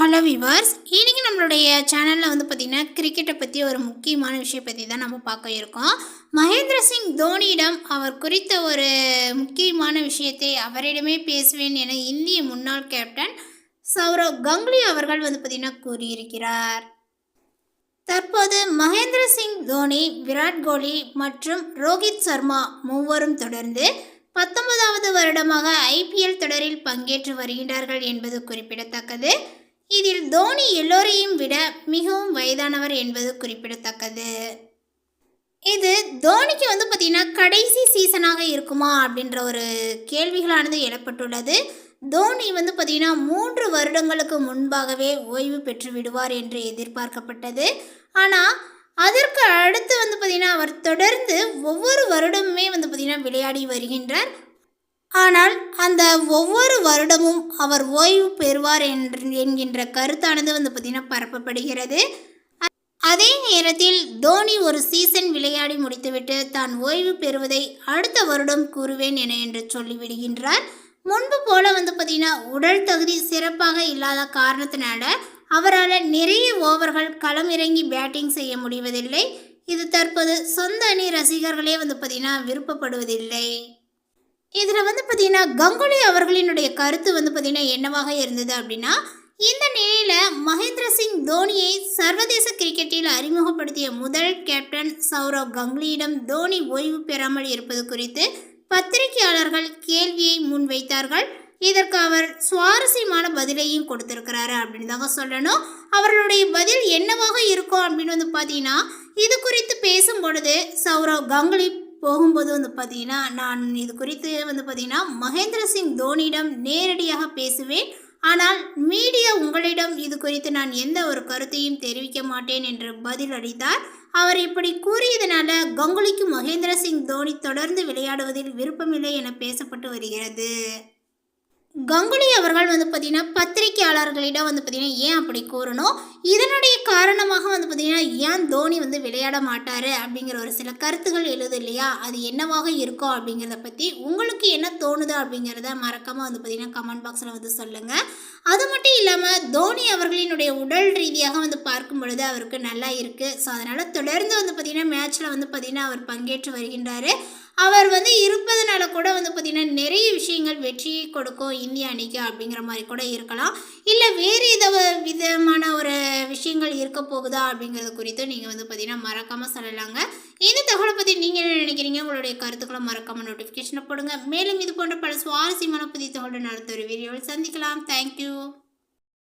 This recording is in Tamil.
ஹலோ விவர்ஸ், இன்றைக்கி நம்மளுடைய சேனலில் பார்த்திங்கன்னா கிரிக்கெட்டை பற்றி ஒரு முக்கியமான விஷயம் பற்றி தான் நம்ம பார்க்க இருக்கோம். மகேந்திர சிங் தோனியிடம் அவர் குறித்த ஒரு முக்கியமான விஷயத்தை அவரிடமே பேசுவேன் என இந்திய முன்னாள் கேப்டன் சௌரவ் கங்குலி அவர்கள் பார்த்திங்கன்னா கூறியிருக்கிறார். தற்போது மகேந்திர சிங் தோனி, விராட் கோலி மற்றும் ரோஹித் சர்மா மூவரும் தொடர்ந்து 19வது வருடமாக ஐபிஎல் தொடரில் பங்கேற்று வருகின்றார்கள் என்பது குறிப்பிடத்தக்கது. இதில் தோனி எல்லோரையும் விட மிகவும் வயதானவர் என்பது குறிப்பிடத்தக்கது. இது தோனிக்கு பார்த்திங்கன்னா கடைசி சீசனாக இருக்குமா அப்படின்ற ஒரு கேள்விகளானது எழப்பட்டுள்ளது. தோனி பார்த்திங்கன்னா 3 வருடங்களுக்கு முன்பாகவே ஓய்வு பெற்று விடுவார் என்று எதிர்பார்க்கப்பட்டது. ஆனால் அதற்கு அடுத்து பார்த்திங்கன்னா அவர் தொடர்ந்து ஒவ்வொரு வருடமுமே பார்த்திங்கன்னா விளையாடி வருகின்றார். ஆனால் அந்த ஒவ்வொரு வருடமும் அவர் ஓய்வு பெறுவார் என்கின்ற கருத்தானது பார்த்திங்கன்னா பரப்பப்படுகிறது. அதே நேரத்தில் தோனி ஒரு சீசன் விளையாடி முடித்துவிட்டு தான் ஓய்வு பெறுவதை அடுத்த வருடம் கூறுவேன் என்று சொல்லிவிடுகின்றார். முன்பு போல பார்த்திங்கன்னா உடல் தகுதி சிறப்பாக இல்லாத காரணத்தினால அவரால் நிறைய ஓவர்கள் களமிறங்கி பேட்டிங் செய்ய முடிவதில்லை. இது தற்போது சொந்த அணி ரசிகர்களே பார்த்திங்கன்னா விருப்பப்படுவதில்லை. இதில் பார்த்திங்கன்னா கங்குலி அவர்களினுடைய கருத்து பார்த்திங்கன்னா என்னவாக இருந்தது அப்படின்னா, இந்த நிலையில் மகேந்திர சிங் தோனியை சர்வதேச கிரிக்கெட்டில் அறிமுகப்படுத்திய முதல் கேப்டன் சௌரவ் கங்குலியிடம் தோனி ஓய்வு பெறாமல் இருப்பது குறித்து பத்திரிகையாளர்கள் கேள்வியை முன்வைத்தார்கள். இதற்கு அவர் சுவாரஸ்யமான பதிலையும் கொடுத்திருக்கிறாரு அப்படின்னு தாங்க சொல்லணும். அவர்களுடைய பதில் என்னவாக இருக்கும் அப்படின்னு பார்த்தீங்கன்னா, இது குறித்து பேசும் பொழுது சௌரவ் கங்குலி போகும்போது பார்த்திங்கன்னா, நான் இது குறித்து பார்த்திங்கன்னா மகேந்திர சிங் தோனியிடம் நேரடியாக பேசுவேன். ஆனால் மீடியா உங்களிடம் இது குறித்து நான் எந்த ஒரு கருத்தையும் தெரிவிக்க மாட்டேன் என்று பதில் அளித்தார். அவர் இப்படி கூறியதனால கங்குலிக்கு மகேந்திர சிங் தோனி தொடர்ந்து விளையாடுவதில் விருப்பமில்லை என பேசப்பட்டு வருகிறது. கங்குலி அவர்கள் பார்த்திங்கன்னா பத்திரிகையாளர்களிடம் பார்த்திங்கன்னா ஏன் அப்படி கூறணும், இதனுடைய காரணமாக பார்த்திங்கன்னா ஏன் தோனி விளையாட மாட்டார் அப்படிங்கிற ஒரு சில கருத்துகள் எழுது இல்லையா, அது என்னவாக இருக்கும் அப்படிங்கிறத பற்றி உங்களுக்கு என்ன தோணுது அப்படிங்கிறத மறக்காமல் பார்த்திங்கன்னா கமெண்ட் பாக்ஸில் சொல்லுங்கள். அது மட்டும் இல்லாமல் தோனி அவர்களினுடைய உடல் ரீதியாக பார்க்கும் பொழுது அவருக்கு நல்லா இருக்குது. ஸோ அதனால் தொடர்ந்து பார்த்திங்கன்னா மேட்ச்சில் பார்த்திங்கன்னா அவர் பங்கேற்று வருகின்றார். அவர் இருப்பதனால கூட பார்த்திங்கன்னா நிறைய விஷயங்கள் வெற்றியை கொடுக்கும் இந்திய அணிக்கு அப்படிங்கிற மாதிரி கூட இருக்கலாம். இல்லை வேறு விதமான ஒரு விஷயங்கள் இருக்க போகுதா அப்படிங்கிறது குறித்து நீங்கள் பார்த்திங்கன்னா மறக்காமல் சொல்லலாங்க. இந்த தகவலை பற்றி நீங்கள் என்ன நினைக்கிறீங்க, உங்களுடைய கருத்துக்களை மறக்காமல் நோட்டிஃபிகேஷனை போடுங்க. மேலும் இது போன்ற பல சுவாரஸ்யமான புதிய தகவலுடன் அடுத்த ஒரு வீடியோவில் சந்திக்கலாம். தேங்க்யூ.